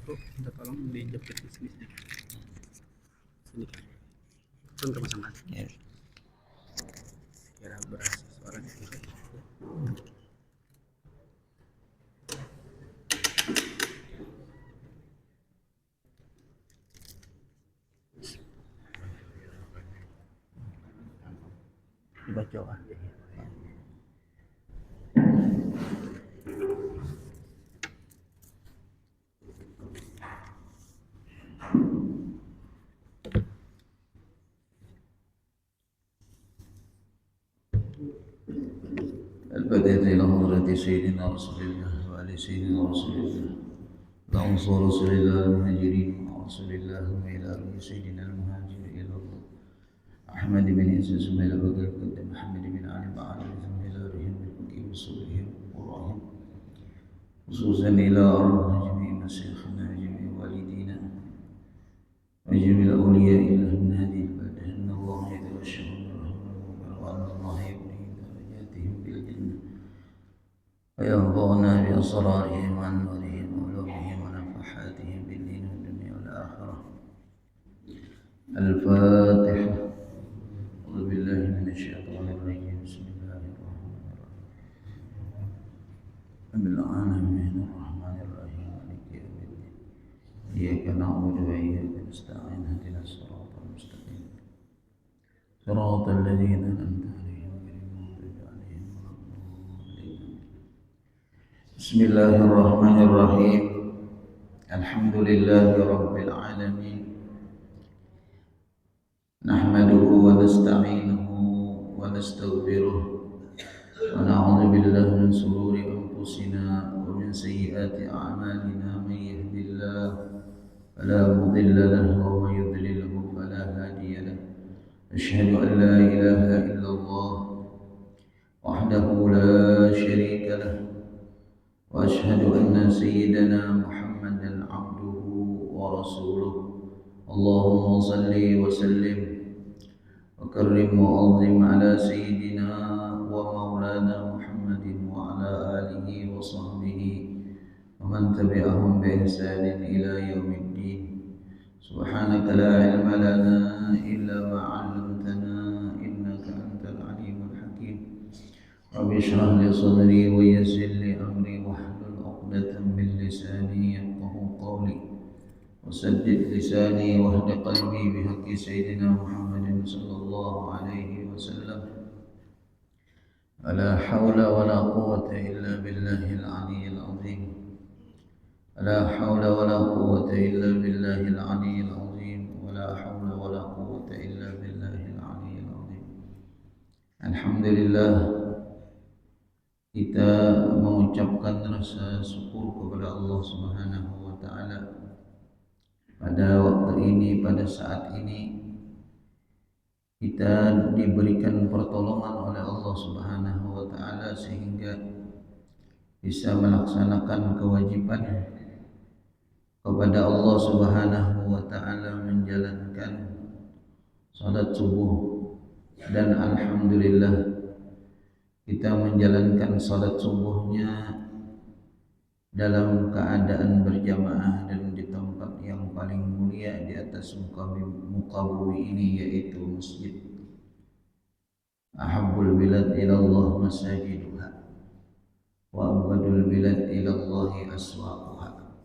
Bro, minta tolong dijepit di sini. Sini. Turun ke pasangan. Ya. Kira berasa suara di kiri. Dibaca ah. البدء إلى حضرة سيدنا رسول الله وآل سيدنا رسول الله لأنصار رسول الله المهاجرين ورسول الله وإلى آل سيدنا المهاجر إلى الله أحمد بن إسحاق إلى بكر القدم محمد بن علي بعد ثم إلى رهم المكي وصولهم وراهم خصوصا إلى أرواح جميع مشايخنا وجميع والدينا وجميع الأولياء له من هذه البلدة أن الله يتغشهم برحمته وأن الله يبني درجاتهم بالجنة وينفعنا بأسرارهم وأنوارهم وعلومهم ونفحاتهم بالدين والدنيا والآخرة. الفاتحة. أعوذ بالله من الشيطان الرجيم. بسم الله الرحمن الرحيم. رب العالمين الرحمن الرحيم مالك يوم الدين إياك نعبد وإياك نستعين اهدنا الصراط المستقيم صراط الذين أنعمت عليهم غير المغضوب عليهم ولا الضالين. بسم الله الرحمن الرحيم. الحمد لله رب العالمين نحمده ونستعينه ونستغفره ونعوذ بالله من شرور أنفسنا ومن سيئات أعمالنا. من يهد الله فلا مضل له ومن يضلله فلا هادي له. أشهد أن لا إله إلا الله وحده لا شريك له وأشهد أن سيدنا محمدا عبده ورسوله. اللهم صل وسلم وكرم وعظم على سيدنا ومولانا محمد وعلى آله وصحبه ومن تبعهم بإحسان إلى يوم الدين. سبحانك لا علم لنا إلا ما علمتنا إنك أنت العليم الحكيم. رب اشرح لي صدري ويسر لي أمري واحلل عقدة من لساني يفقهوا قولي وسدد لساني واهد قلبي بحق سيدنا محمد صلى الله عليه وسلم. ولا حول ولا قوة إلا بالله العلي العظيم. ولا حول ولا قوة إلا بالله العلي العظيم. ولا حول ولا قوة إلا بالله العلي العظيم. الحمد لله, kita mengucapkan rasa syukur kepada Allah Subhanahu wa taala pada waktu ini, pada saat ini kita diberikan pertolongan oleh Allah Subhanahu wa taala sehingga bisa melaksanakan kewajiban kepada Allah Subhanahu wa taala menjalankan salat subuh. Dan alhamdulillah kita menjalankan salat subuhnya dalam keadaan berjamaah dan di tempat yang paling mulia di atas muka bumi ini, yaitu masjid. Ahabbul bilad ilallah masajiduha wa abadul bilad ilallahi aswaquha.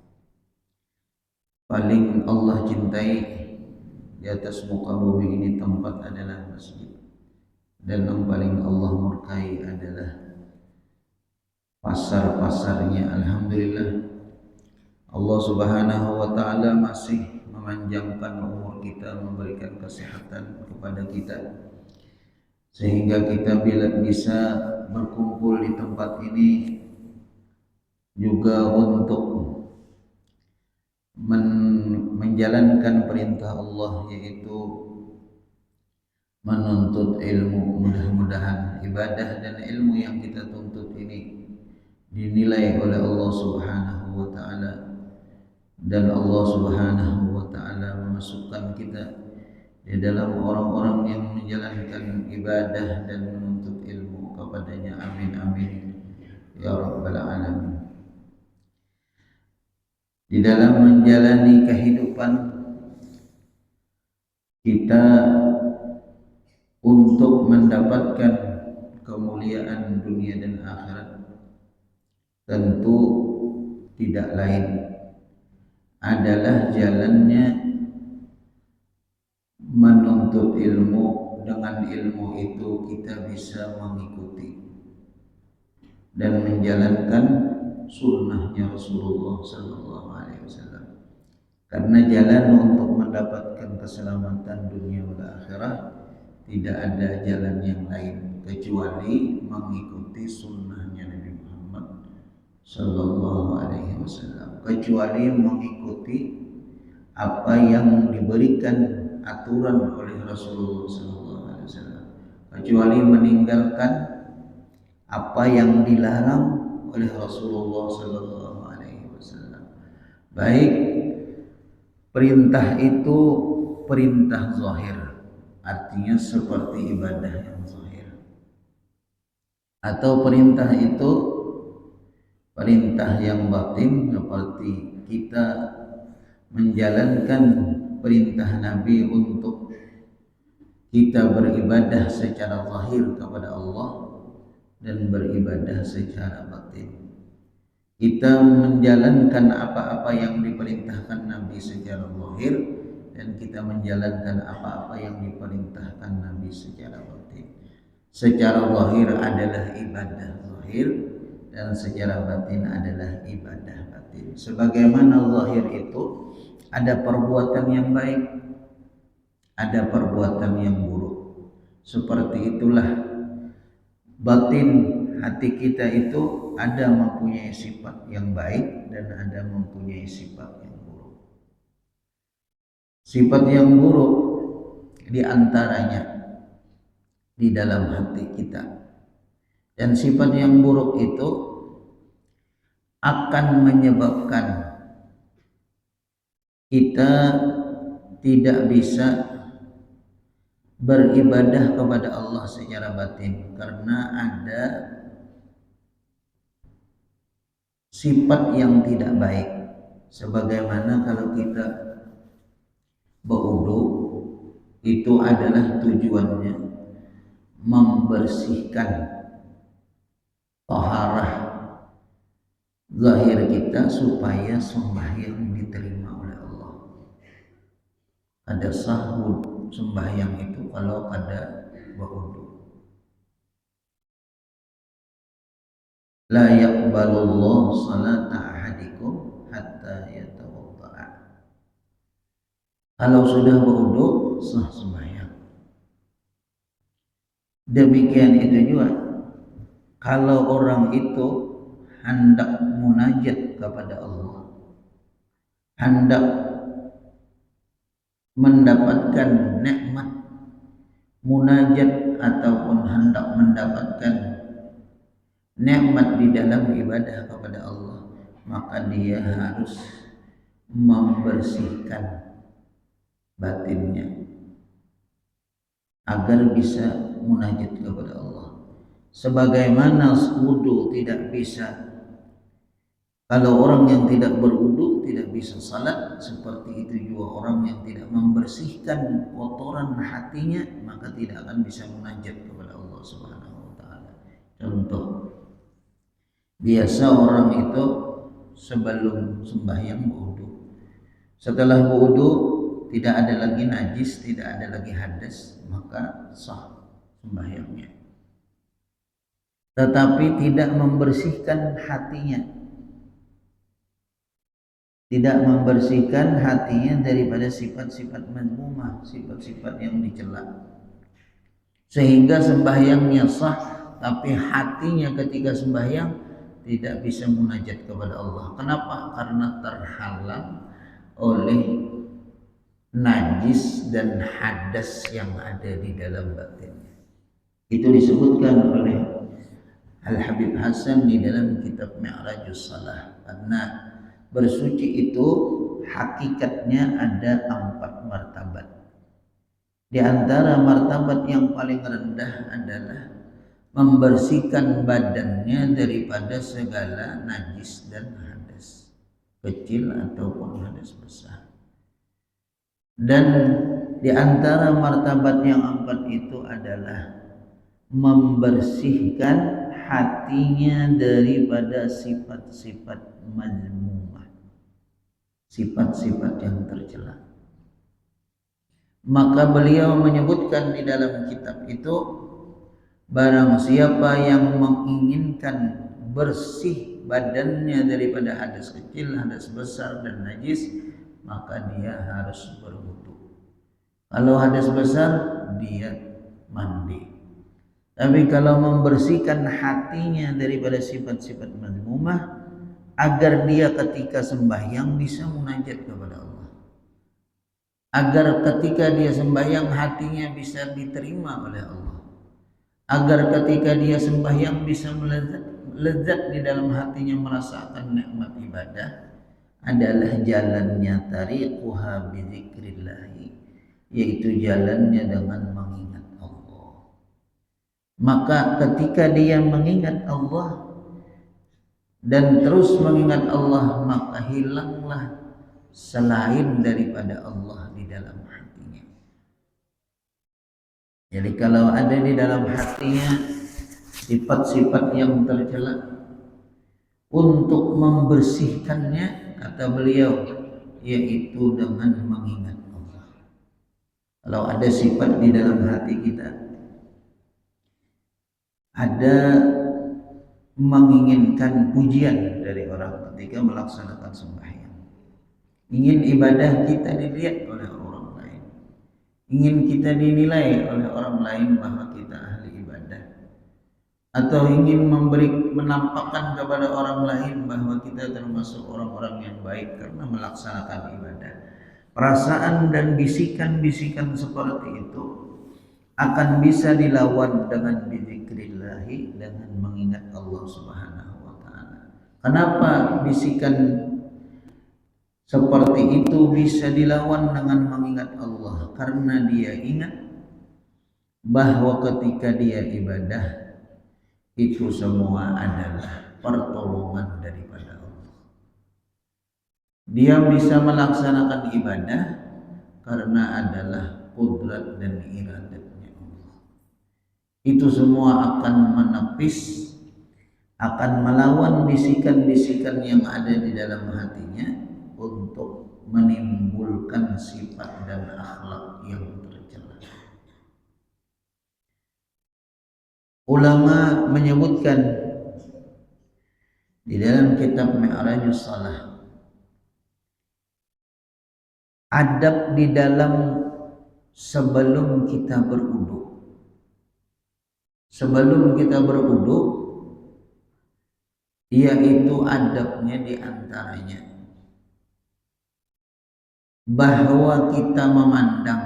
Paling Allah cintai di atas muka bumi ini tempat adalah masjid, dan yang paling Allah murkai adalah pasar-pasarnya. Alhamdulillah, Allah Subhanahu wa taala masih memanjangkan umur kita, memberikan kesehatan kepada kita sehingga kita bila bisa berkumpul di tempat ini juga untuk menjalankan perintah Allah, yaitu menuntut ilmu. Mudah-mudahan ibadah dan ilmu yang kita tuntut ini dinilai oleh Allah Subhanahu wa taala, dan Allah Subhanahu wa taala memasukkan kita di dalam orang-orang yang menjalankan ibadah dan menuntut ilmu kepadanya. Amin amin ya rabbal alamin. Di dalam menjalani kehidupan kita untuk mendapatkan kemuliaan dunia dan akhirat, tentu tidak lain adalah jalannya menuntut ilmu. Dengan ilmu itu kita bisa mengikuti dan menjalankan sunnahnya Rasulullah Sallallahu Alaihi Wasallam. Karena jalan untuk mendapatkan keselamatan dunia dan akhirat tidak ada jalan yang lain kecuali mengikuti sunnahnya Nabi Muhammad Sallallahu Alaihi Wasallam, kecuali mengikuti apa yang diberikan aturan oleh Rasulullah Sallallahu Alaihi Wasallam, kecuali meninggalkan apa yang dilarang oleh Rasulullah Sallallahu Alaihi Wasallam. Baik perintah itu perintah zahir, artinya seperti ibadah yang zahir, atau perintah itu perintah yang batin, seperti kita menjalankan perintah Nabi untuk kita beribadah secara zahir kepada Allah dan beribadah secara batin. Kita menjalankan apa-apa yang diperintahkan Nabi secara zahir dan kita menjalankan apa-apa yang diperintahkan Nabi secara batin. Secara zahir adalah ibadah zahir dan secara batin adalah ibadah batin. Sebagaimana zahir itu ada perbuatan yang baik, ada perbuatan yang buruk. Seperti itulah batin hati kita itu ada mempunyai sifat yang baik dan ada mempunyai sifat yang buruk. Sifat yang buruk diantaranya di dalam hati kita, dan sifat yang buruk itu akan menyebabkan kita tidak bisa beribadah kepada Allah secara batin, karena ada sifat yang tidak baik. Sebagaimana kalau kita berwudu, itu adalah tujuannya membersihkan taharah zahir kita supaya sembahyang diterima oleh Allah. Ada sahud sembahyang itu kalau ada berwudu. La yaqbalullahu salata ahadikum hatta yatawadda'a. Kalau sudah berwudu sah sembahyang. Demikian itu juga kalau orang itu hendak munajat kepada Allah, hendak mendapatkan nikmat munajat ataupun hendak mendapatkan nikmat di dalam ibadah kepada Allah, maka dia harus membersihkan batinnya agar bisa munajat kepada Allah. Sebagaimana wudu tidak bisa, kalau orang yang tidak berwudu tidak bisa salat, seperti itu juga orang yang tidak membersihkan kotoran hatinya maka tidak akan bisa munajat kepada Allah Subhanahu wa taala. Contoh, biasa orang itu sebelum sembahyang berwudu. Setelah berwudu tidak ada lagi najis, tidak ada lagi hadas, maka sah sembahyangnya. Tetapi tidak membersihkan hatinya, tidak membersihkan hatinya daripada sifat-sifat mazmumah, sifat-sifat yang dicela, sehingga sembahyangnya sah, tapi hatinya ketika sembahyang tidak bisa munajat kepada Allah. Kenapa? Karena terhalang oleh najis dan hadas yang ada di dalam batinnya. Itu disebutkan oleh Al-Habib Hasan di dalam kitab Mi'rajus Salah. Karena bersuci itu hakikatnya ada 4 martabat. Di antara martabat yang paling rendah adalah membersihkan badannya daripada segala najis dan hadas, kecil ataupun hadas besar. Dan di antara martabat yang 4 itu adalah membersihkan hatinya daripada sifat-sifat mazmumah, sifat-sifat yang tercela. Maka beliau menyebutkan di dalam kitab itu, barang siapa yang menginginkan bersih badannya daripada hadas kecil, hadas besar dan najis, maka dia harus berwudu. Kalau hadas besar, dia mandi. Tapi kalau membersihkan hatinya daripada sifat-sifat mazmumah, agar dia ketika sembahyang bisa munajat kepada Allah, agar ketika dia sembahyang hatinya bisa diterima oleh Allah, agar ketika dia sembahyang bisa lezat di dalam hatinya merasakan nikmat ibadah, adalah jalannya tariquha bi dzikrillah, yaitu jalannya dengan mengingat Allah. Maka ketika dia mengingat Allah dan terus mengingat Allah, maka hilanglah selain daripada Allah di dalam hatinya. Jadi kalau ada di dalam hatinya sifat-sifat yang tercela, untuk membersihkannya, kata beliau, yaitu dengan mengingat Allah. Kalau ada sifat di dalam hati kita, ada menginginkan pujian dari orang ketika melaksanakan sembahyang, ingin ibadah kita dilihat oleh orang lain, ingin kita dinilai oleh orang lain bahwa kita ahli ibadah, atau ingin menampakkan kepada orang lain bahwa kita termasuk orang-orang yang baik karena melaksanakan ibadah. Perasaan dan bisikan-bisikan seperti itu akan bisa dilawan dengan bizikrillahi, dengan mengingat Allah Subhanahu wa taala. Kenapa bisikan seperti itu bisa dilawan dengan mengingat Allah? Karena dia ingat bahwa ketika dia ibadah, itu semua adalah pertolongan daripada Allah. Dia bisa melaksanakan ibadah karena adalah qudrat dan iradatnya Allah. Itu semua akan menepis, akan melawan bisikan-bisikan yang ada di dalam hatinya untuk menimbulkan sifat dan akhlak yang tercela. Ulama menyebutkan di dalam kitab Mi'rajus Shalah, adab di dalam sebelum kita berwudu. Sebelum kita berwudu, yaitu adabnya di antaranya bahwa kita memandang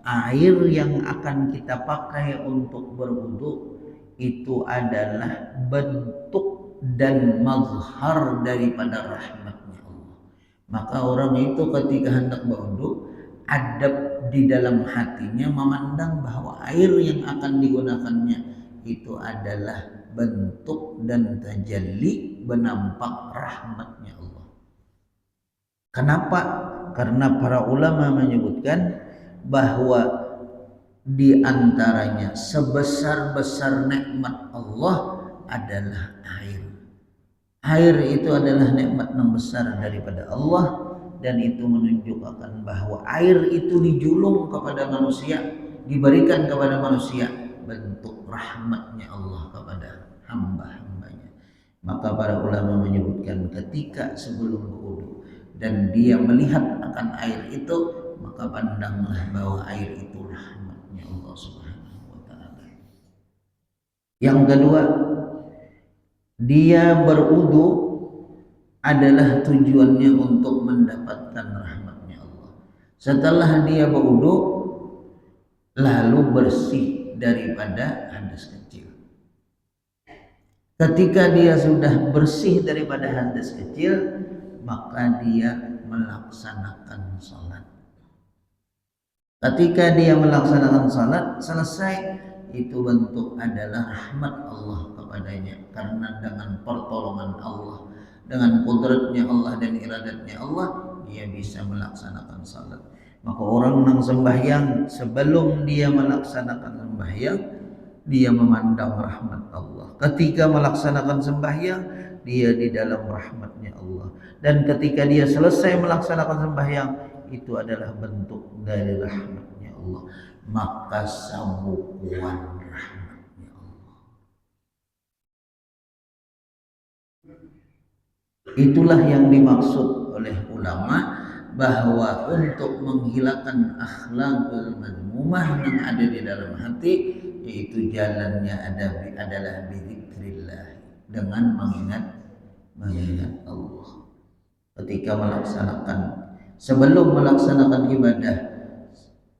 air yang akan kita pakai untuk berwudu itu adalah bentuk dan mazhar daripada rahmatnya Allah. Maka orang itu ketika hendak berwudu, adab di dalam hatinya memandang bahwa air yang akan digunakannya itu adalah bentuk dan tajalli benampak rahmatnya Allah. Kenapa? Karena para ulama menyebutkan bahwa di antaranya sebesar-besar nikmat Allah adalah air. Air itu adalah nikmat yang besar daripada Allah, dan itu menunjukkan bahwa air itu dijulung kepada manusia, diberikan kepada manusia, bentuk rahmatnya Allah kepada hamba-hambanya. Maka para ulama menyebutkan ketika sebelum berwudu dan dia melihat akan air itu, maka pandanglah bahwa air itu rahmatnya Allah Subhanahu wa taala. Yang kedua, dia berwudu adalah tujuannya untuk mendapatkan rahmatnya Allah. Setelah dia berwudu, lalu bersih daripada hadas kecil. Ketika dia sudah bersih daripada hadas kecil, maka dia melaksanakan salat. Ketika dia melaksanakan salat selesai, itu bentuk adalah rahmat Allah kepadanya, karena dengan pertolongan Allah dengan kudratnya Allah dan iradatnya Allah, dia bisa melaksanakan salat. Maka orang yang sembahyang, sebelum dia melaksanakan sembahyang, dia memandang rahmat Allah. Ketika melaksanakan sembahyang, dia di dalam rahmatnya Allah. Dan ketika dia selesai melaksanakan sembahyang, itu adalah bentuk dari rahmatnya Allah. Maka sabukuan rahmatnya Allah. Itulah yang dimaksud oleh ulama, bahwa untuk menghilangkan akhlakul madmumah yang ada di dalam hati, yaitu jalannya adalah bizikrillah, dengan mengingat Allah. Ketika sebelum melaksanakan ibadah,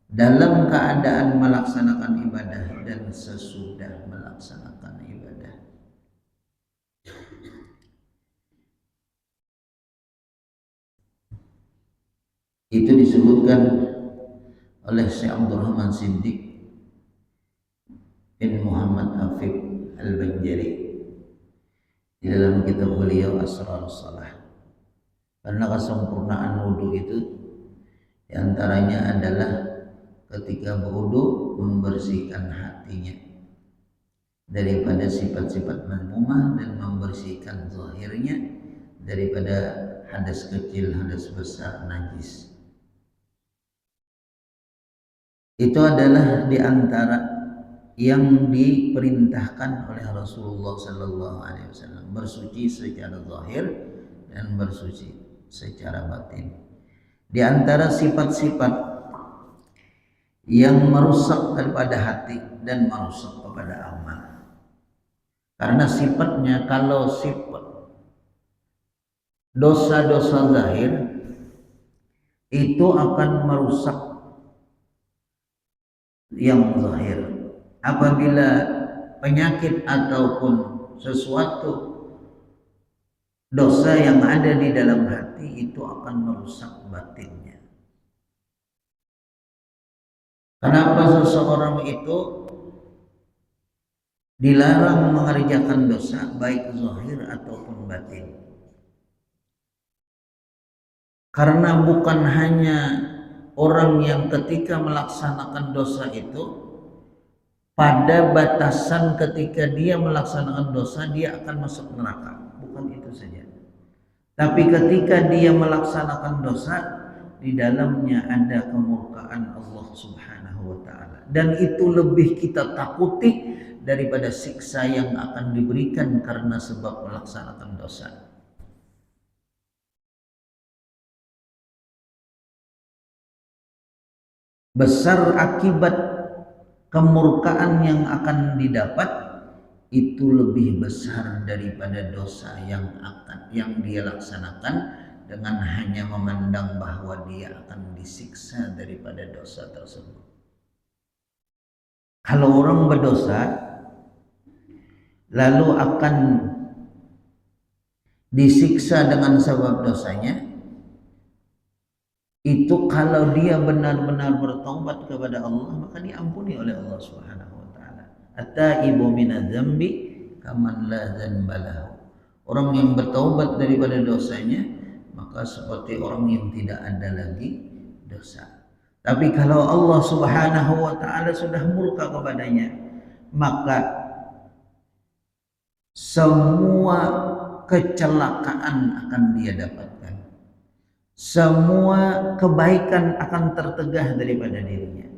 dalam keadaan melaksanakan ibadah, dan sesudah melaksanakan ibadah. Itu disebutkan oleh Syekh Abdul Rahman Siddiq bin Muhammad Afif Al-Banjari di dalam kitab beliau Asrarus Salah. Karena kesempurnaan wudhu itu diantaranya adalah ketika berwudhu membersihkan hatinya daripada sifat-sifat madmumah dan membersihkan zahirnya daripada hadas kecil, hadas besar, najis. Itu adalah di antara yang diperintahkan oleh Rasulullah Sallallahu Alaihi Wasallam, bersuci secara zahir dan bersuci secara batin. Di antara sifat-sifat yang merusak kepada hati dan merusak kepada amal, karena sifatnya, kalau sifat dosa-dosa zahir itu akan merusak yang zahir. Apabila penyakit ataupun sesuatu dosa yang ada di dalam hati itu akan merusak batinnya. Kenapa seseorang itu dilarang mengerjakan dosa baik zahir ataupun batin? Karena bukan hanya orang yang ketika melaksanakan dosa itu, pada batasan ketika dia melaksanakan dosa dia akan masuk neraka, bukan itu saja. Tapi ketika dia melaksanakan dosa, di dalamnya ada kemurkaan Allah Subhanahu wa taala, dan itu lebih kita takuti daripada siksa yang akan diberikan karena sebab melaksanakan dosa. Besar akibat kemurkaan yang akan didapat itu lebih besar daripada dosa yang dia laksanakan dengan hanya memandang bahwa dia akan disiksa daripada dosa tersebut. Kalau orang berdosa lalu akan disiksa dengan sebab dosanya, itu kalau dia benar-benar bertaubat kepada Allah, maka diampuni oleh Allah Subhanahu wa taala. At-taibu minadz-dzambi kaman la dzanba lahu. Orang yang bertaubat daripada dosanya, maka seperti orang yang tidak ada lagi dosa. Tapi kalau Allah Subhanahu wa taala sudah murka kepadanya, maka semua kecelakaan akan dia dapatkan. Semua kebaikan akan tertegah daripada dirinya.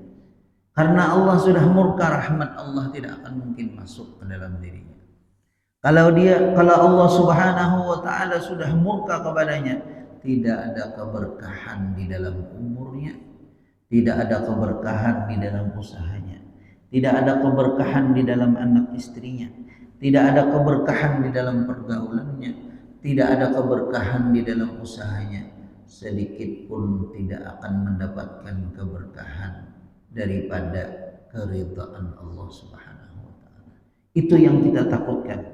Karena Allah sudah murka, rahmat Allah tidak akan mungkin masuk ke dalam dirinya. Kalau Allah Subhanahu wa taala sudah murka kepadanya, tidak ada keberkahan di dalam umurnya, tidak ada keberkahan di dalam usahanya, tidak ada keberkahan di dalam anak istrinya, tidak ada keberkahan di dalam pergaulannya, tidak ada keberkahan di dalam usahanya. Sedikit pun tidak akan mendapatkan keberkahan daripada keridhaan Allah Subhanahu wa taala. Itu yang kita takutkan.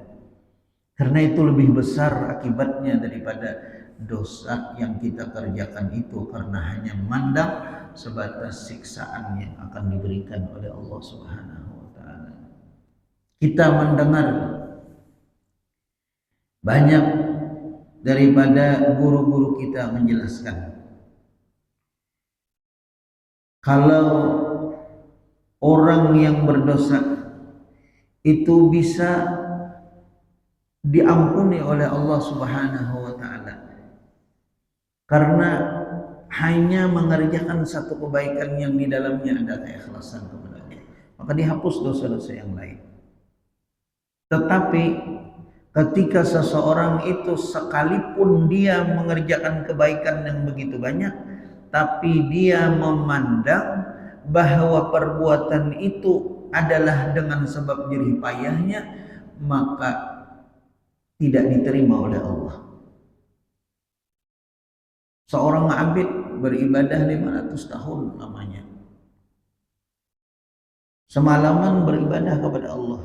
Karena itu lebih besar akibatnya daripada dosa yang kita kerjakan itu, karena hanya memandang sebatas siksaan yang akan diberikan oleh Allah Subhanahu wa taala. Kita mendengar banyak daripada guru-guru kita menjelaskan. Kalau orang yang berdosa itu bisa diampuni oleh Allah Subhanahu wa taala karena hanya mengerjakan satu kebaikan yang di dalamnya ada keikhlasan kepada Allah, maka dihapus dosa-dosa yang lain. Tetapi ketika seseorang itu sekalipun dia mengerjakan kebaikan yang begitu banyak, tapi dia memandang bahwa perbuatan itu adalah dengan sebab jerih payahnya, maka tidak diterima oleh Allah. Seorang abid beribadah 500 tahun lamanya, semalaman beribadah kepada Allah,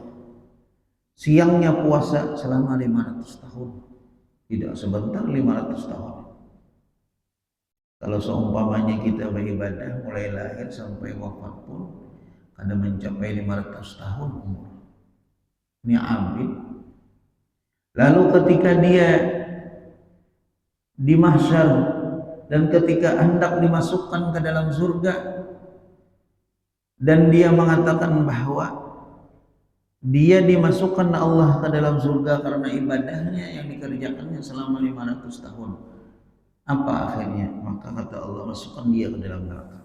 siangnya puasa selama 500 tahun. Tidak sebentar 500 tahun. Kalau seumpamanya kita beribadah mulai lahir sampai wafat pun kadang mencapai 500 tahun umur. Ini abid. Lalu ketika dia di mahsyar dan ketika hendak dimasukkan ke dalam surga dan dia mengatakan bahwa dia dimasukkan Allah ke dalam surga karena ibadahnya yang dikerjakannya selama 500 tahun. Apa akhirnya? Maka kata Allah, masukkan dia ke dalam neraka.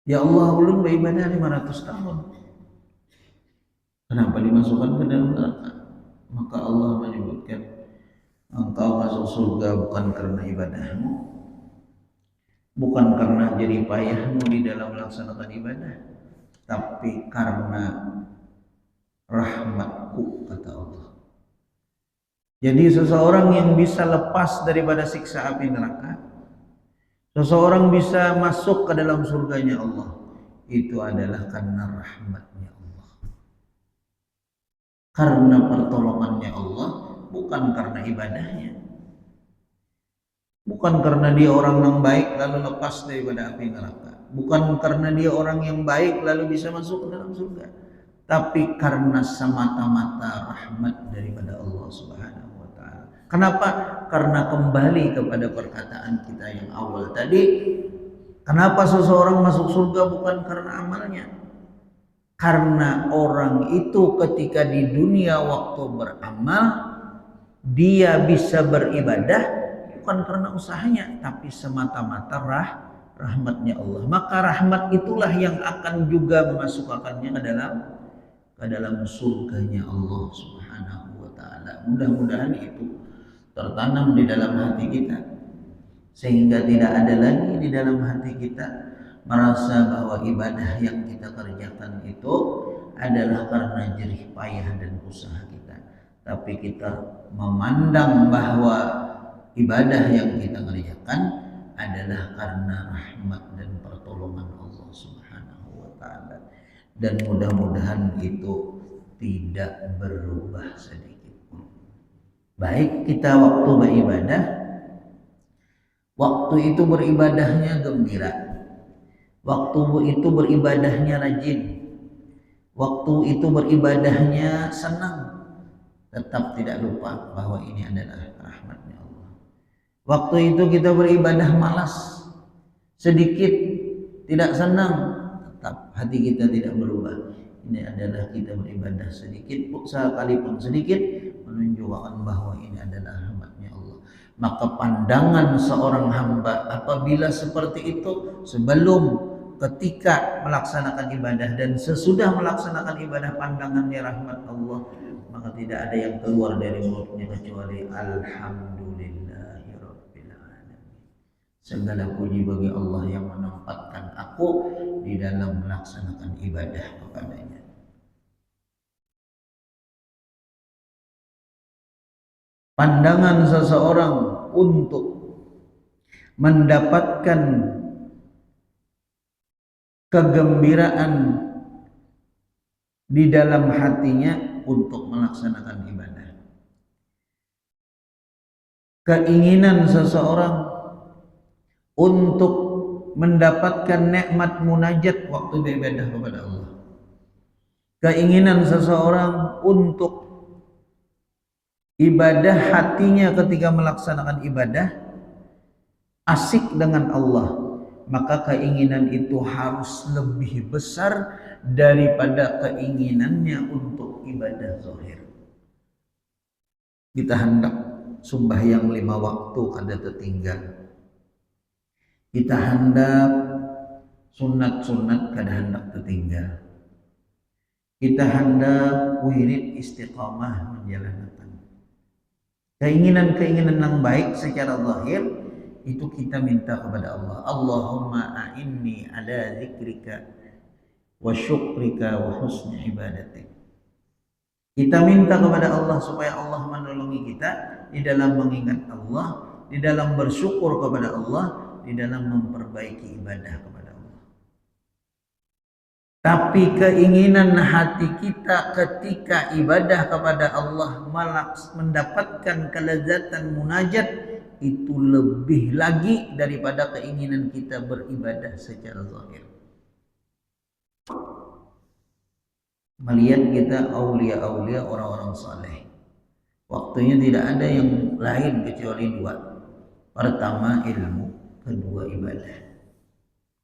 Ya Allah, ulun beribadah 500 tahun. Kenapa dimasukkan ke dalam neraka? Maka Allah menyebutkan, engkau masuk surga bukan karena ibadahmu, bukan karena jerih payahmu di dalam melaksanakan ibadah, tapi karena rahmatku, kata Allah. Jadi seseorang yang bisa lepas daripada siksa api neraka, seseorang bisa masuk ke dalam surganya Allah, itu adalah karena rahmatnya Allah, karena pertolongannya Allah, bukan karena ibadahnya, bukan karena dia orang yang baik lalu lepas daripada api neraka, bukan karena dia orang yang baik lalu bisa masuk ke dalam surga, tapi karena semata-mata rahmat daripada Allah Subhanahu wa taala. Kenapa? Karena kembali kepada perkataan kita yang awal tadi, kenapa seseorang masuk surga bukan karena amalnya? Karena orang itu ketika di dunia waktu beramal, dia bisa beribadah bukan karena usahanya, tapi semata-mata rahmatnya Allah. Maka rahmat itulah yang akan juga memasukkannya ke dalam surganya Allah Subhanahu wa taala. Mudah-mudahan itu tertanam di dalam hati kita, sehingga tidak ada lagi di dalam hati kita merasa bahwa ibadah yang kita kerjakan itu adalah karena jerih payah dan usaha kita, tapi kita memandang bahwa ibadah yang kita kerjakan adalah karena rahmat dan pertolongan Allah Subhanahu wa taala. Dan mudah-mudahan itu tidak berubah sedikit pun. Baik kita waktu beribadah, waktu itu beribadahnya gembira, waktu itu beribadahnya rajin, waktu itu beribadahnya senang, tetap tidak lupa bahwa ini adalah rahmatnya Allah. Waktu itu kita beribadah malas, sedikit tidak senang, tetap hati kita tidak berubah. Ini adalah kita beribadah sedikit, sekalipun sedikit, menunjukkan bahwa ini adalah rahmatnya Allah. Maka pandangan seorang hamba apabila seperti itu, sebelum, ketika melaksanakan ibadah dan sesudah melaksanakan ibadah, pandangannya rahmat Allah, maka tidak ada yang keluar dari mulutnya kecuali alhamdulillahi rabbil alamin. Segala puji bagi Allah yang menempatkan aku di dalam melaksanakan ibadah kepadanya. Pandangan seseorang untuk mendapatkan kegembiraan di dalam hatinya untuk melaksanakan ibadah. Keinginan seseorang untuk mendapatkan nikmat munajat waktu beribadah kepada Allah. Keinginan seseorang untuk ibadah hatinya ketika melaksanakan ibadah asik dengan Allah, maka keinginan itu harus lebih besar daripada keinginannya untuk ibadah zahir. Kita hendak sembahyang 5 waktu kada tertinggal. Kita hendak sunat-sunat kada hendak tertinggal. Kita hendak wirid istiqamah menjalankan. Keinginan-keinginan yang baik secara zahir itu kita minta kepada Allah. Allahumma a'inni ala zikrika wa syukrika wa husni ibadatik. Kita minta kepada Allah supaya Allah menolongi kita di dalam mengingat Allah, di dalam bersyukur kepada Allah, di dalam memperbaiki ibadah kepada Allah. Tapi keinginan hati kita ketika ibadah kepada Allah mendapatkan kelezatan munajat itu lebih lagi daripada keinginan kita beribadah secara zahir. Melihat kita aulia-aulia orang-orang saleh, waktunya tidak ada yang lain kecuali 2. Pertama ilmu, kedua ibadah.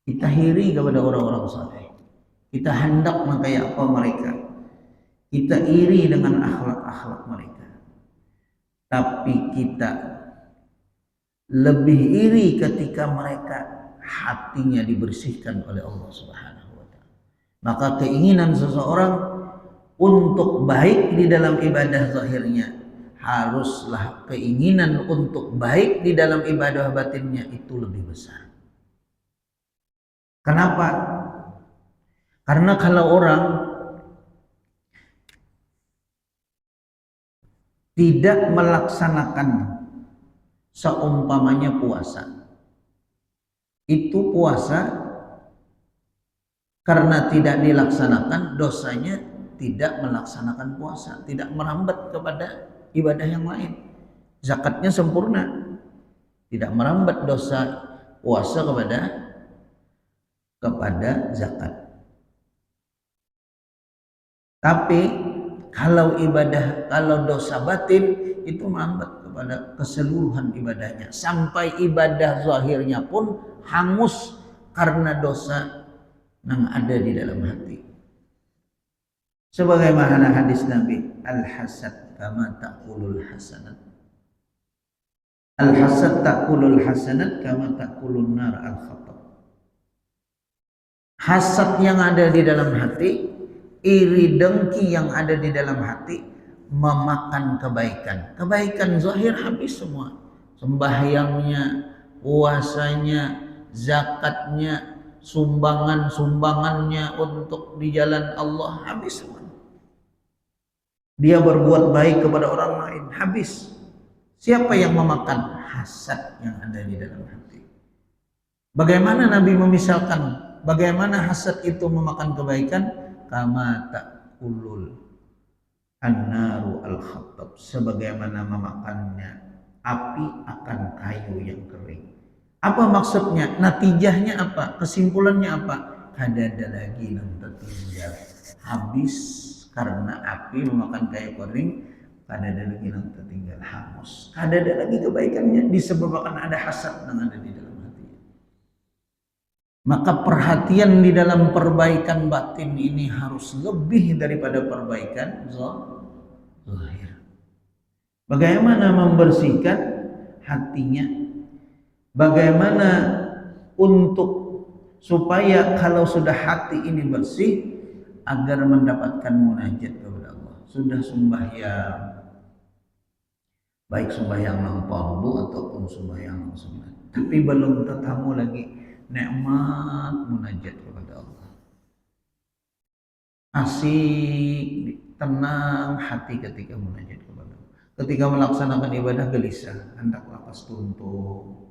Kita iri kepada orang-orang saleh. Kita hendak kayak apa mereka. Kita iri dengan akhlak-akhlak mereka. Tapi kita lebih iri ketika mereka hatinya dibersihkan oleh Allah Subhanahu wa taala. Maka keinginan seseorang untuk baik di dalam ibadah zahirnya, haruslah keinginan untuk baik di dalam ibadah batinnya itu lebih besar. Kenapa? Karena kalau orang tidak melaksanakan seumpamanya puasa, itu puasa karena tidak dilaksanakan, dosanya tidak melaksanakan puasa, tidak merambat kepada ibadah yang lain. Zakatnya sempurna, tidak merambat dosa puasa kepada zakat. Tapi kalau dosa batin itu merambat kepada keseluruhan ibadahnya, sampai ibadah zahirnya pun hangus karena dosa yang ada di dalam hati. Sebagaimana hadis Nabi, al-hasad kama ta'kulul hasanat. Al-hasad ta'kulul hasanat kama ta'kulun nar al-khatab. Hasad yang ada di dalam hati, iri dengki yang ada di dalam hati memakan kebaikan. Kebaikan zahir habis semua. Sembahyangnya, puasanya, zakatnya, sumbangannya untuk di jalan Allah habis semua. Dia berbuat baik kepada orang lain habis. Siapa yang memakan? Hasad yang ada di dalam hati. Bagaimana Nabi memisalkan bagaimana hasad itu memakan kebaikan? Kama ta'kulul an-naru al-khattab, sebagaimana memakannya api akan kayu yang kering. Apa maksudnya? Natijahnya apa? Kesimpulannya apa? Kadada lagi yang tertinggal, habis karena api memakan kayu kering. Kadada lagi yang tertinggal, hangus. Kadada lagi kebaikannya disebabkan ada hasad yang ada di dalam. Maka perhatian di dalam perbaikan batin ini harus lebih daripada perbaikan zahir. Bagaimana membersihkan hatinya? Bagaimana untuk supaya kalau sudah hati ini bersih agar mendapatkan munajat kepada Allah. Sudah sembahyang, baik sembahyang yang fardu ataupun sembahyang yang sunat, tapi belum ketemu lagi nikmat munajat kepada Allah. Asik, tenang hati ketika munajat kepada Allah. Ketika melaksanakan ibadah gelisah, hendak lapas tuntung.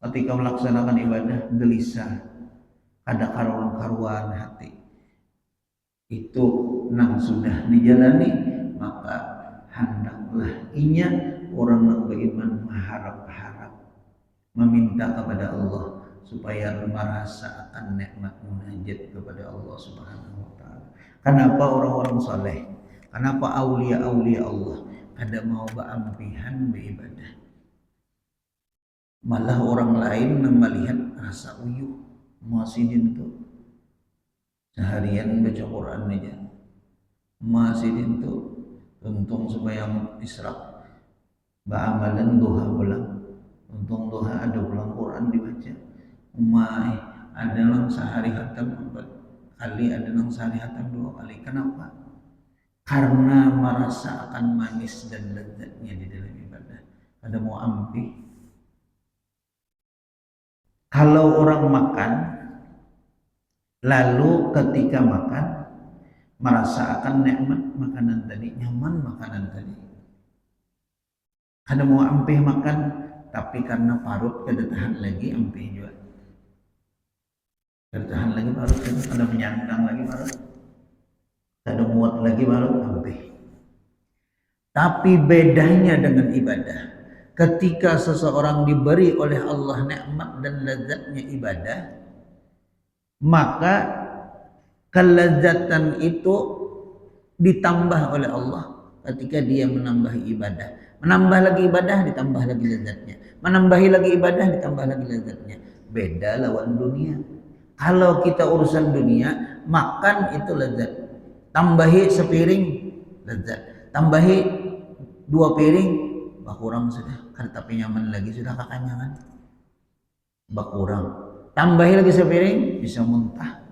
Ketika melaksanakan ibadah gelisah, ada karuan-karuan hati. Itu nang sudah dijalani, maka hendaklah inya orang yang beriman mengharap-harap, meminta kepada Allah supaya merasa akan nikmat munajat kepada Allah Subhanahu wa taala. Kenapa orang-orang saleh? Kenapa aulia-aulia Allah? ada mau beampihan beribadah. Malah orang lain melihat rasa uyuh masih itu seharian baca Quran aja, masih itu untung sembahyang isra, ba'amalan duha pulang, untung duha ada pulang Quran dibaca, umai ada nang sehari hatam 4 kali, ada nang sehari hatam 2 kali. Kenapa? Karena merasa akan manis dan lezatnya di dalam ibadah. Ada mau ampih. Kalau orang makan, lalu ketika makan merasa akan nikmat makanan tadi, nyaman makanan tadi. Kada mau ampih makan, tapi karena parut kada tahan lagi ampih juga. Kada tahan lagi parut, kada menyandang lagi parut, kada muat lagi parut ampih. Tapi bedanya dengan ibadah, ketika seseorang diberi oleh Allah nikmat dan lezatnya ibadah, maka kelezatan itu ditambah oleh Allah ketika dia menambah ibadah. Menambah lagi ibadah, ditambah lagi lezatnya. Menambahi lagi ibadah, ditambah lagi lezatnya. Beda lawan dunia. Kalau kita urusan dunia, makan itu lezat. Tambahi sepiring, lezat. Tambahi 2 piring, bakurang sudah. Kan tapi nyaman lagi, sudah kekenyangan. Bakurang. Tambahi lagi sepiring, bisa muntah.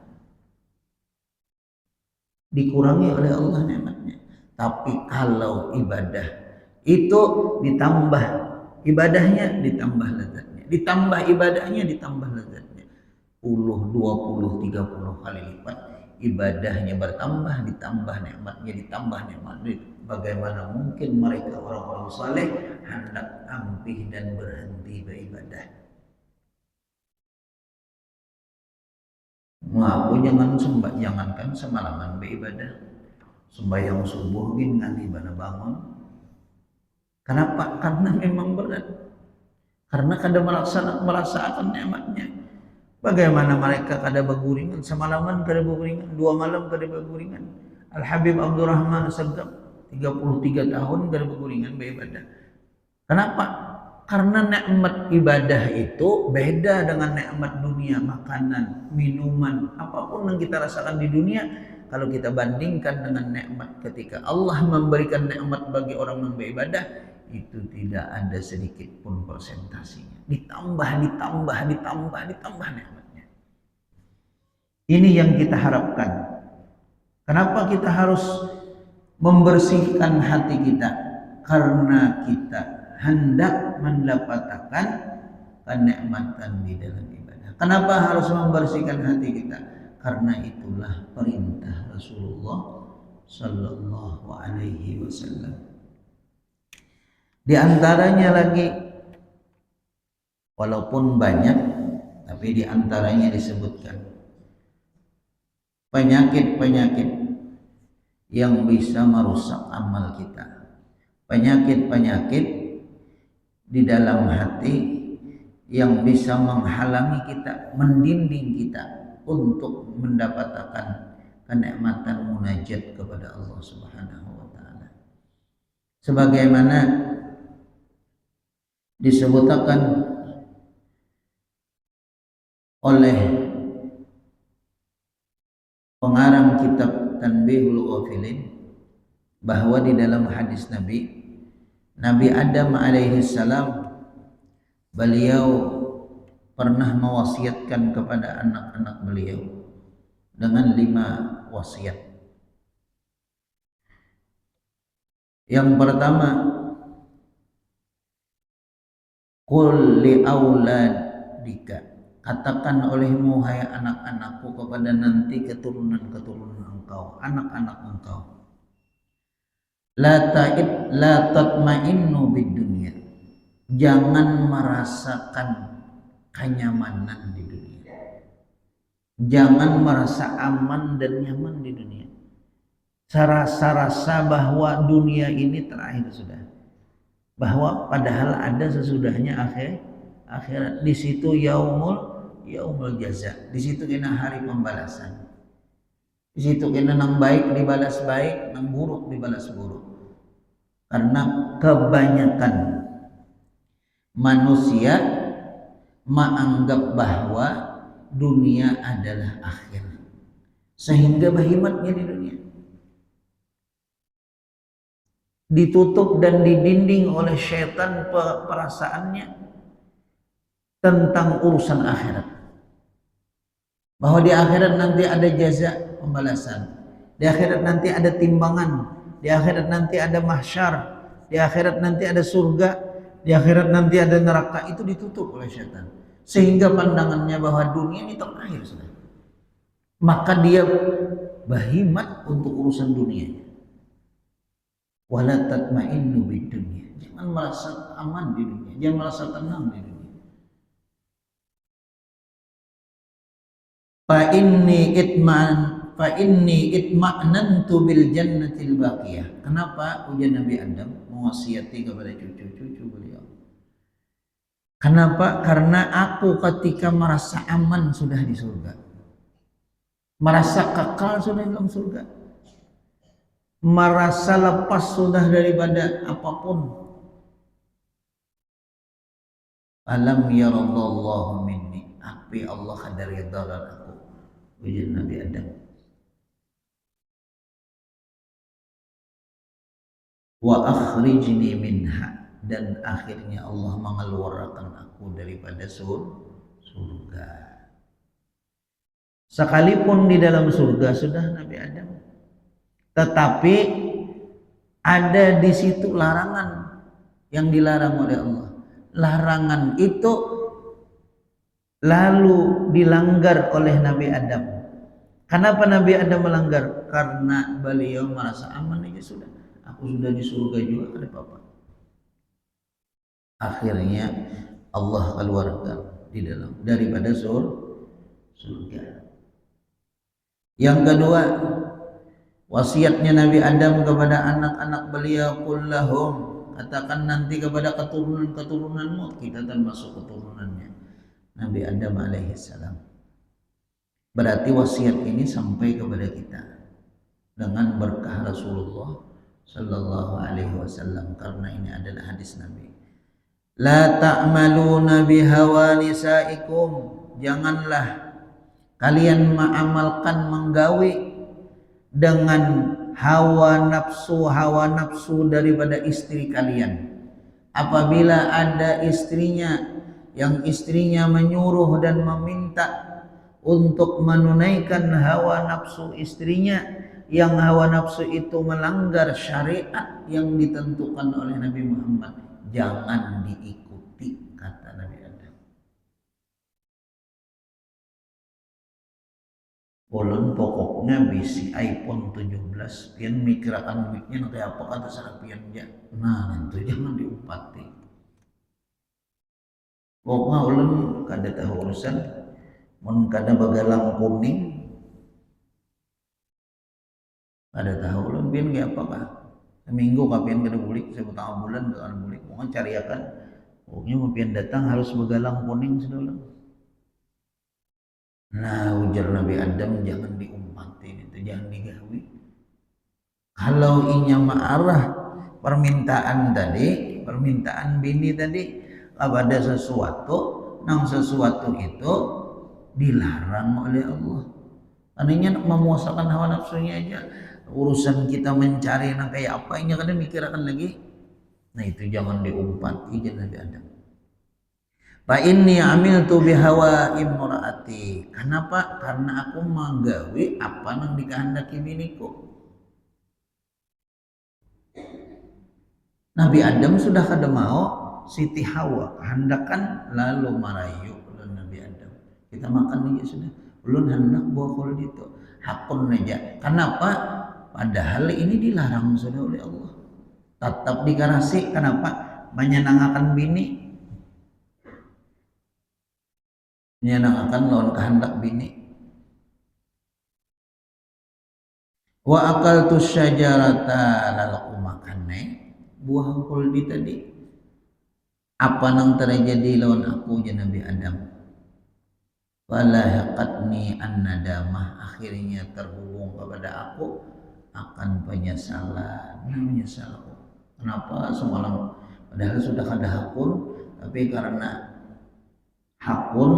Dikurangi oleh Allah nikmatnya. Tapi kalau ibadah itu ditambah ibadahnya, ditambah lezatnya, ditambah ibadahnya, ditambah lezatnya, 10, 20, 30 kali lipat. Ibadahnya bertambah, ditambah nikmatnya, ditambah nikmatnya. Bagaimana mungkin mereka orang-orang saleh hendak ampih dan berhenti beribadah? Ngaku jangankan semalaman beribadah, sembahyang subuh gin nganti bana bangun. Kenapa? Karena memang berat. Karena kada merasakan nikmatnya. Bagaimana mereka kada beguringan semalaman, kada beguringan 2 malam, kada beguringan. Al Habib Abdurrahman As-Sagaf 33 tahun kada beguringan beribadah. Kenapa? Karena nikmat ibadah itu beda dengan nikmat dunia, makanan, minuman, apapun yang kita rasakan di dunia. Kalau kita bandingkan dengan nikmat ketika Allah memberikan nikmat bagi orang yang beribadah, itu tidak ada sedikit pun persentasinya. Ditambah nikmatnya. Ini yang kita harapkan. Kenapa kita harus membersihkan hati kita? Karena kita hendak mendapatkan kenikmatan di dalam ibadah. Kenapa harus membersihkan hati kita? Karena itulah perintah Rasulullah Sallallahu Alaihi Wasallam. Di antaranya lagi, walaupun banyak, tapi di antaranya disebutkan penyakit-penyakit yang bisa merusak amal kita, penyakit-penyakit di dalam hati yang bisa menghalangi kita, mendinding kita untuk mendapatkan kenikmatan munajat kepada Allah Subhanahu wa taala. Sebagaimana disebutkan oleh pengarang kitab Tanbihul Ghafilin bahwa di dalam hadis Nabi Adam alaihi salam, beliau pernah mewasiatkan kepada anak-anak beliau dengan 5 wasiat. Yang pertama, qul li auladika, katakan olehmu hai anak-anakku kepada nanti keturunan-keturunan engkau, anak-anak engkau, la tatma'innu bid dunya, jangan merasakan kenyamanan di dunia, jangan merasa aman dan nyaman di dunia, rasa bahwa dunia ini terakhir sudah, bahwa padahal ada sesudahnya akhirat. Di situ yaumul jaza, di situ kena hari pembalasan, di situ kena nang baik dibalas baik, nang buruk dibalas buruk. Karena kebanyakan manusia menganggap bahwa dunia adalah akhir, sehingga bahimatnya di dunia ditutup dan didinding oleh syaitan perasaannya tentang urusan akhirat, bahwa di akhirat nanti ada jaza pembalasan, di akhirat nanti ada timbangan, di akhirat nanti ada mahsyar, di akhirat nanti ada surga, di akhirat nanti ada neraka. Itu ditutup oleh syaitan, sehingga pandangannya bahwa dunia ini terakhir sudah. Maka dia bahimat untuk urusan dunia. Wala tatma'innu bidunya. Jangan merasa aman di dunia, jangan merasa tenang di dunia. Fa inni itma'nantu bil jannatil baqiyah. Kenapa ujian Nabi Adam mewasiati kepada cucu-cucu beliau? Kenapa? Karena aku ketika merasa aman sudah di surga, merasa kekal sudah dalam surga, merasa lepas sudah daripada apapun. Alam yarallahu minni, api Allah ada ridha aku, ujian Nabi Adam. Wa akhrijni minha, dan akhirnya Allah mengeluarkan aku daripada surga. Sekalipun di dalam surga sudah Nabi Adam, tetapi ada di situ larangan yang dilarang oleh Allah. Larangan itu lalu dilanggar oleh Nabi Adam. Kenapa Nabi Adam melanggar? Karena beliau merasa aman aja sudah. Aku sudah di surga juga, ada apa-apa. Akhirnya Allah keluarkan di dalam daripada surga. Yang kedua, wasiatnya Nabi Adam kepada anak-anak beliau, kullahum, katakan nanti kepada keturunan-keturunanmu, kita termasuk keturunannya Nabi Adam alaihissalam. Berarti wasiat ini sampai kepada kita dengan berkah Rasulullah sallallahu alaihi wasallam, karena ini adalah hadis Nabi. La ta'maluna bihawa nisaikum, janganlah kalian mengamalkan, menggawi dengan hawa nafsu daripada istri kalian. Apabila ada istrinya menyuruh dan meminta untuk menunaikan hawa nafsu istrinya, yang hawa nafsu itu melanggar syariat yang ditentukan oleh Nabi Muhammad, jangan diikuti, kata Nabi Adam. Ulun pokoknya bisi iPhone 17 pian mikirakan duitnya nanti apa kata sarapian ja. Nah, itu jangan diupati. Pokoknya ulun kada tahu urusan, mun kada bagalang kuning, kada tahu ulun pian ge apa kah. Seminggu kapian kada bulik, sebutang bulan kada bulik. Pokoknya cariakan. Pokoknya mau pian datang harus bagalang kuning sudah ulun. Nah, ujar Nabi Adam, jangan diumpatin itu, jangan digawi. Kalau inya marah permintaan bini tadi, ada sesuatu, nang sesuatu itu dilarang oleh Allah. Karena memuasakan hawa nafsunya aja. Urusan kita mencari nang kayak apa, inya kadang mikirkan lagi. Nah itu jangan diumpati, jangan Nabi Adam. Fa inni amiltu bihawa imraati. Kenapa? Karena aku menggawi apa yang dikehendaki biniku. Nabi Adam sudah kada mau, Siti Hawa kehendakan, lalu marayu ulun Nabi Adam. Kita makan aja sudah. Ulun hendak bawa kol itu. Hakun aja. Kenapa? Padahal ini dilarang sudah oleh Allah. Tetap dikarasi. Kenapa? Menyenangkan bini. Menyenangkan lawan kehendak bini. Wa akaltu syajarata, lalu aku makan buah kuldi tadi. Apa nang terjadi lawan aku ya Nabi Adam? Walahaqatni an-nadamah, akhirnya terhubung kepada aku akan penyesalan. Menyesal aku. Kenapa semalam? Padahal sudah ada hakun, tapi karena hakun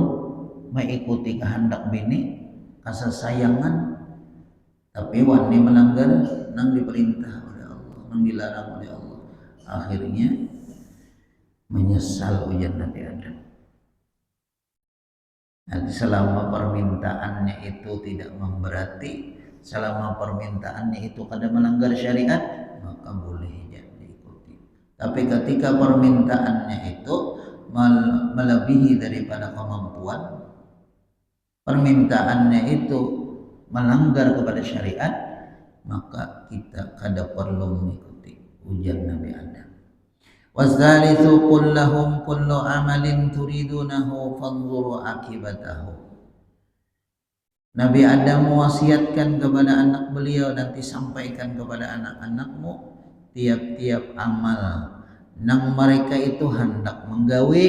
mengikuti kehendak bini, kasih sayangan, tapi wani melanggar nang diperintah oleh Allah, nang dilarang oleh Allah. Akhirnya menyesal ujian Nabi Adam. Nanti selama permintaannya itu tidak memberati, selama permintaannya itu kada melanggar syariat, maka boleh diikuti. Tapi ketika permintaannya itu melebihi daripada kemampuan, permintaannya itu melanggar kepada syariat, maka kita kada perlu mengikuti ujian Nabi Adam. Wazalithu qul lahum kullu amalin turidunahu fanzuru akibatahu. Nabi Adam mewasiatkan kepada anak beliau, nanti sampaikan kepada anak-anakmu tiap-tiap amal nang mereka itu hendak menggawe,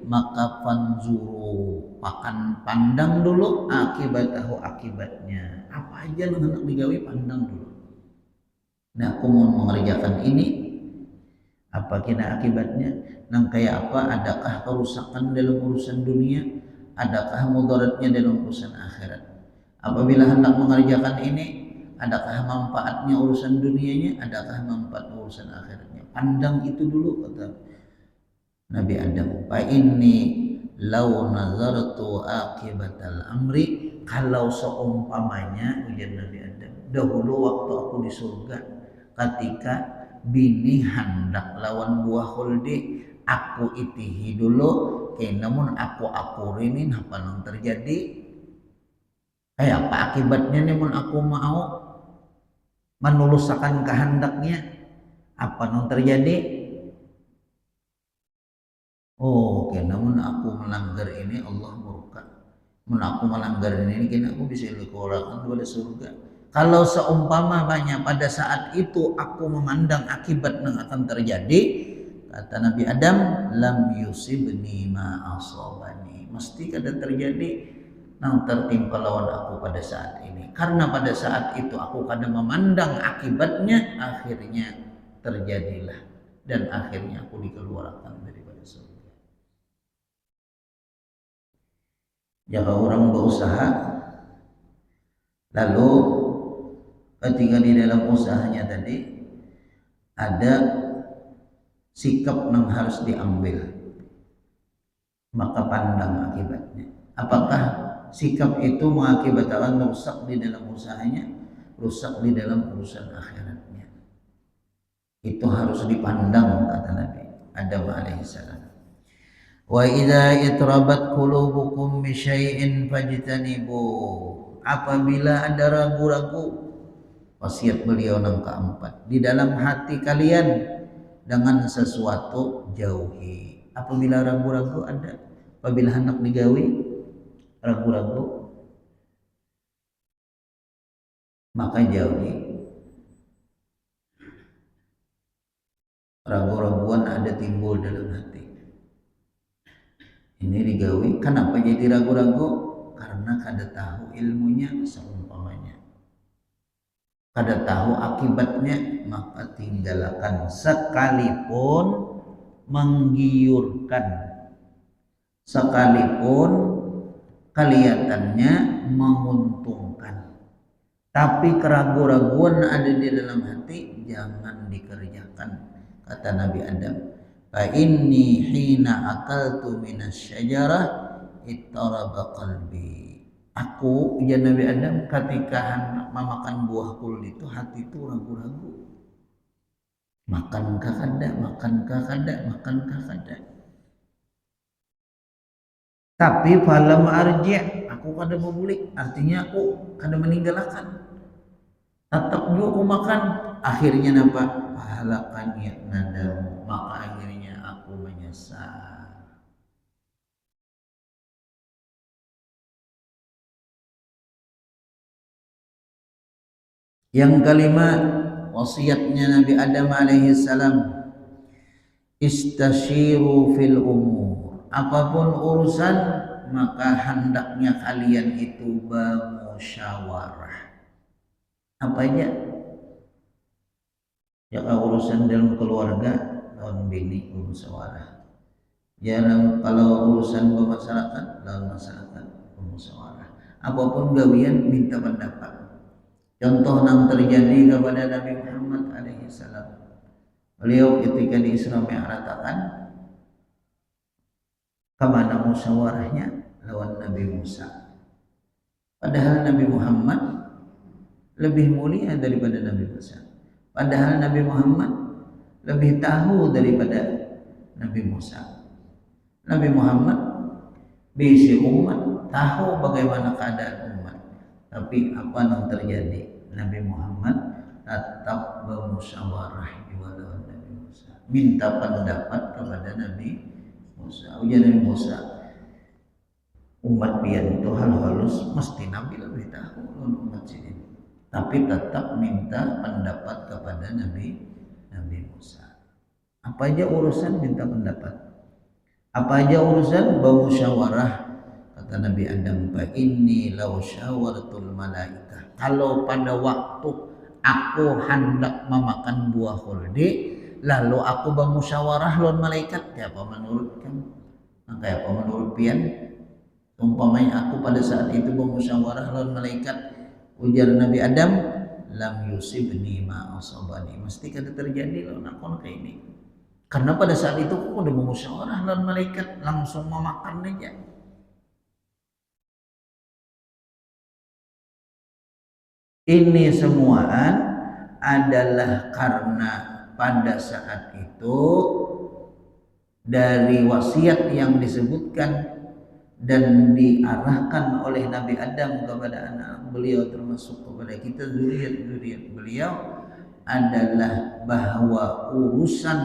maka fanzuru, pakan pandang dulu akibatahu, akibatnya. Apa aja nang hendak digawe, pandang dulu. Nah, aku mau mengerjakan ini, apa kena akibatnya? Nang kayak apa? Adakah kerusakan dalam urusan dunia? Adakah mudaratnya dalam urusan akhirat? Apabila hendak mengerjakan ini, adakah manfaatnya urusan dunianya? Adakah manfaat urusan akhiratnya? Pandang itu dulu, kata Nabi Adam. Fa inni law nazartu akibatal amri, kalau seumpamanya, ujian Nabi Adam, dahulu waktu aku di surga, ketika bini hendak lawan buah khuldi, aku itihi dulu, namun aku akurinin apa yang terjadi, kayak apa akibatnya namun aku mau menuluskan kehendaknya, apa yang terjadi. Oh, namun aku melanggar ini Allah murka, namun aku melanggar ini kena aku bisa dikeluarkan kepada surga. Kalau seumpamanya pada saat itu aku memandang akibat yang akan terjadi, kata Nabi Adam, lam yusibni ma asabani, mesti kada terjadi nang tertimpa lawan aku pada saat ini. Karena pada saat itu aku kada memandang akibatnya, akhirnya terjadilah, dan akhirnya aku dikeluarkan daripada surga. Jika orang berusaha, lalu ketika di dalam usahanya tadi ada sikap yang harus diambil, maka pandang akibatnya. Apakah sikap itu mengakibatkan rusak di dalam usahanya, rusak di dalam urusan akhiratnya? Itu harus dipandang, kata Nabi Adam alaihissalam. Wa idza itrabat qulubukum bi syai'in fajtanibu. Apabila ada ragu-ragu, wasiat beliau yang keempat, di dalam hati kalian dengan sesuatu jauhi. Apabila ragu-ragu ada, apabila hendak digawe ragu-ragu, maka jauhi. Ragu-raguan ada timbul dalam hati, ini digawe, kenapa jadi ragu-ragu? Karena kada tahu ilmunya, seumpamanya kada tahu akibatnya, maka tinggalkan sekalipun menggiurkan, sekalipun kelihatannya menguntungkan, tapi keraguan-raguan ada di dalam hati, jangan dikerjakan, kata Nabi Adam. Fa inni hina akaltu minas syajarah ittaraba qalbi. Aku, ya Nabi Adam, ketika hendak memakan buah khuld itu, hati itu ragu-ragu. Makankah kada, makankah kada, makankah kada. Tapi falam arji', aku kada membulik, artinya aku kada meninggalkan. Tetap juga aku makan. Akhirnya nampak pahalakan ya nadam, maka akhirnya aku menyesal. Yang kelima, wasiatnya Nabi Adam alaihissalam, istasyiru fil umur. Apapun urusan, maka hendaknya kalian itu bermusyawarah. Apa aja? Ya urusan dalam keluarga lawan bini bermusyawarah. Kalau urusan bermasyarakat lawan masyarakat bermusyawarah. Apapun gawian minta pendapat. Contoh yang terjadi kepada Nabi Muhammad alaihi salam. Beliau ketika di Isra Mi'raj kemana musyawarahnya lawan Nabi Musa. Padahal Nabi Muhammad lebih mulia daripada Nabi Musa. Padahal Nabi Muhammad lebih tahu daripada Nabi Musa. Nabi Muhammad bisi umat, tahu bagaimana keadaan umat. Tapi apa yang terjadi? Nabi Muhammad tetap bermusyawarah juga dengan Nabi Musa. Minta pendapat kepada Nabi Musa. Ujian Nabi Musa, umat pian itu hal halus mesti Nabi lebih tahu umat sini. Tapi tetap minta pendapat kepada Nabi Musa. Apa aja urusan minta pendapat. Apa aja urusan bermusyawarah. Kata Nabi Adam, fa inni law syawaratul malaikah. Kalau pada waktu aku hendak memakan buah khuldi, lalu aku bermusyawarah lawan malaikat, ya apa menurut kamu? Maka apa menurut pian? Umpamanya aku pada saat itu bermusyawarah lawan malaikat, ujar Nabi Adam, lam yusibni ma asabani, mesti kada terjadi lawan aku kayak ini. Karena pada saat itu aku udah bermusyawarah lawan malaikat, langsung memakan aja. Ini semuaan adalah karena pada saat itu dari wasiat yang disebutkan dan diarahkan oleh Nabi Adam kepada anak beliau, termasuk kepada kita zuriat beliau, adalah bahwa urusan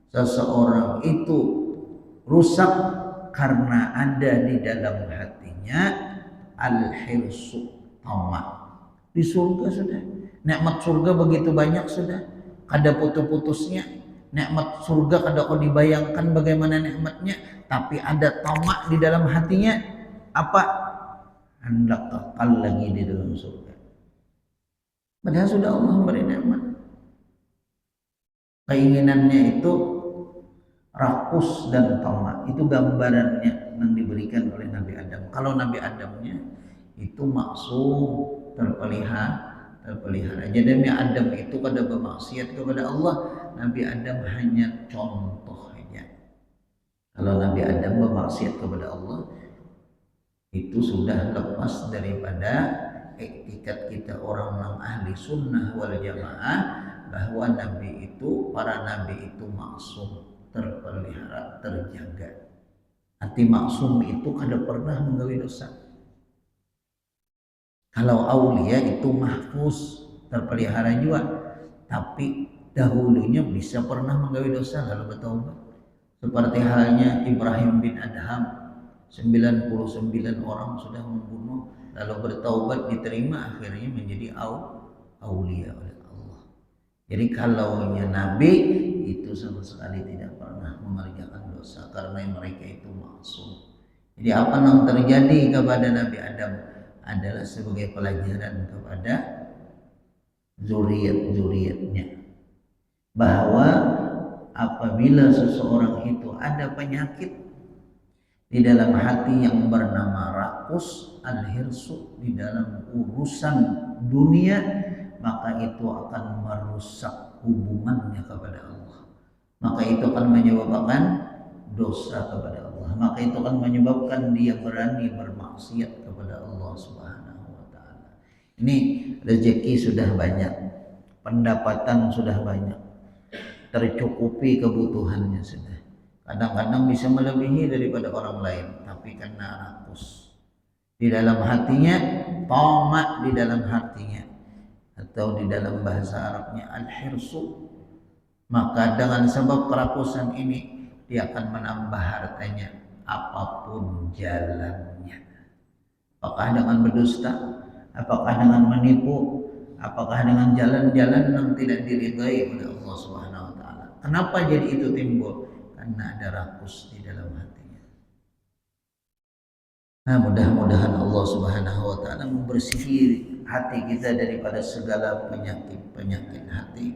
seseorang itu rusak karena ada di dalam hatinya al-hirsu, tamak. Di surga sudah, nikmat surga begitu banyak sudah, kada putus-putusnya. Nikmat surga kada kau dibayangkan bagaimana nikmatnya, tapi ada tamak di dalam hatinya. Apa? Hendak kekal lagi di dalam surga. Padahal sudah Allah memberi nikmat. Keinginannya itu rakus dan tamak. Itu gambarannya yang diberikan oleh Nabi Adam. Kalau Nabi Adamnya itu maksum, terpelihara. Jadi Nabi Adam itu kada bermaksiat kepada Allah. Nabi Adam hanya contoh aja. Kalau Nabi Adam bermaksiat kepada Allah, itu sudah lepas daripada etikat kita orang yang ahli sunnah wal jamaah, bahwa Nabi itu, para Nabi itu maksum, terpelihara, terjaga. Arti maksum itu kada pernah menggawi dosa. Kalau aulia itu mahfuz, terpelihara juga, tapi dahulunya bisa pernah menggawi dosa lalu bertaubat. Seperti halnya Ibrahim bin Adham, 99 orang sudah membunuh lalu bertaubat, diterima, akhirnya menjadi aulia oleh Allah. Jadi kalaunya Nabi itu sama sekali tidak pernah mengerjakan dosa karena mereka itu maksum. Jadi apa yang terjadi kepada Nabi Adam adalah sebagai pelajaran kepada zuriat-zuriatnya, bahwa apabila seseorang itu ada penyakit di dalam hati yang bernama rakus, al-hirsu, di dalam urusan dunia, maka itu akan merusak hubungannya kepada Allah. Maka itu akan menyebabkan dosa kepada Allah. Maka itu akan menyebabkan dia berani bermaksiat kepada Allah Subhanahu wa taala. Ini rezeki sudah banyak, pendapatan sudah banyak, tercukupi kebutuhannya sudah. Kadang-kadang bisa melebihi daripada orang lain, tapi karena rakus di dalam hatinya, tamak di dalam hatinya, atau di dalam bahasa Arabnya al-hirsu, maka dengan sebab kerakusan ini dia akan menambah hartanya apapun jalannya. Apakah dengan berdusta, apakah dengan menipu, apakah dengan jalan-jalan yang tidak diridhai oleh Allah Subhanahu wa taala. Kenapa jadi itu timbul? Karena ada rakus di dalam hatinya. Nah, mudah-mudahan Allah Subhanahu wa taala membersihi hati kita daripada segala penyakit-penyakit hati,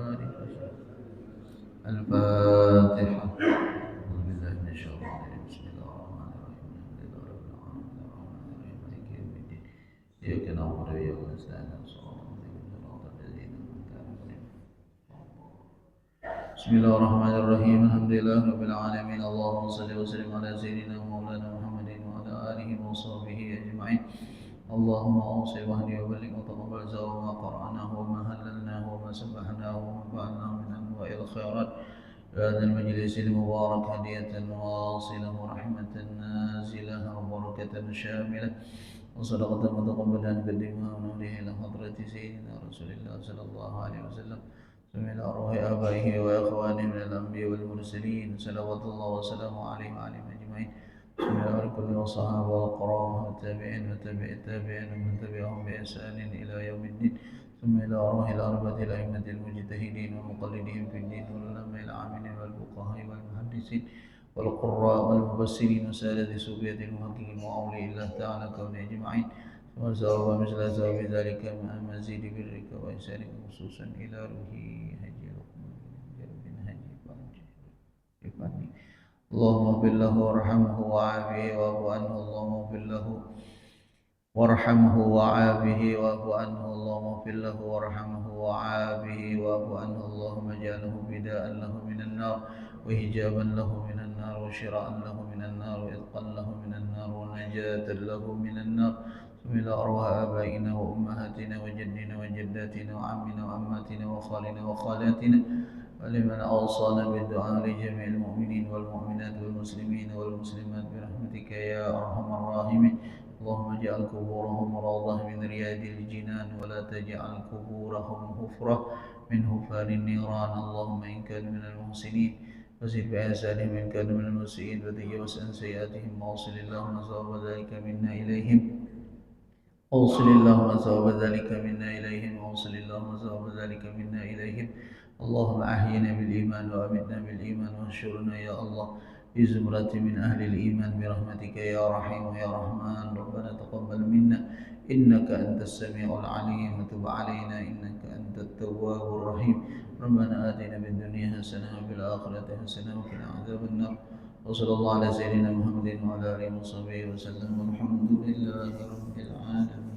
وإياكم نستعين صراط الذين أنعمت عليهم. بسم الله الرحمن الرحيم الحمد لله رب العالمين اللهم صل وسلم على سيدنا ومولانا محمد وعلى آله وصحبه أجمعين. اللهم أوصي واهدي وبلغ وتقبل سواء ما قرأناه وما هللناه وما سبحناه وما فعلناه من أنواع الخيرات هذا المجلس المبارك هدية واصلة ورحمة نازلة وبركة شاملة وصدقة متقبلة نقدمها ونوليه إلى حضرة سيدنا رسول الله صلى الله عليه وسلم ومن أرواح آبائه وإخوانه من الأنبياء والمرسلين صلوات الله وسلامه عليه وعليهم أجمعين. بسم الله الرحمن الرحيم والصحابة والقرابة والتابعين وتابع التابعين ومن تبعهم بإحسان إلى يوم الدين. ثم إلى أرواح الأربعة الأئمة المجتهدين ومقلدين في الدين والعلماء العاملين والفقهاء والمحدثين والقراء والمفسرين وسادة صوفية المحققين وأولياء الله تعالى كون أجمعين. وسوف مثل ثواب ذلك مع مزيد برك وإحسانك خصوصا إلى روحي هجي بن هجي فاني اللهم اغفر له وارحمه وعافه واعف عنه. اللهم اغفر له وارحمه وعافه واعف عنه. اللهم اغفر له وارحمه وعافه واعف عنه. اللهم اجعله فداء له من النار وحجابا له من النار وشراء له من النار وإذقا له من النار ونجاة له من النار. ثم إلى أرواح آبائنا وأمهاتنا وجدنا وجداتنا وعمنا وعماتنا وخالنا وخالاتنا ولمن أوصانا بالدعاء لجميع المؤمنين والمؤمنات والمسلمين والمسلمات برحمتك يا أرحم الراحمين. اللهم اجعل قبورهم روضة من رياض الجنان ولا تجعل قبورهم حفرة من حفار النيران. اللهم إن كانوا من المحسنين فزد بإحسانهم، إن كانوا من المسيئين فتجاوز عن سيئاتهم واوصل اللهم ثواب ذلك منا إليهم. أوصل اللهم ثواب ذلك منا إليهم. أوصل اللهم ثواب ذلك منا إليهم. اللهم أحينا بالإيمان وأمتنا بالإيمان واحشرنا يا الله في زمرة من أهل الإيمان برحمتك يا رحيم يا رحمن. ربنا تقبل منا إنك أنت السميع العليم وتب علينا إنك أنت التواب الرحيم. ربنا آتنا في الدنيا حسنة وفي الآخرة حسنة وقنا عذاب النار. وصلى الله على سيدنا محمد وعلى آله وصحبه وسلم والحمد لله رب العالمين.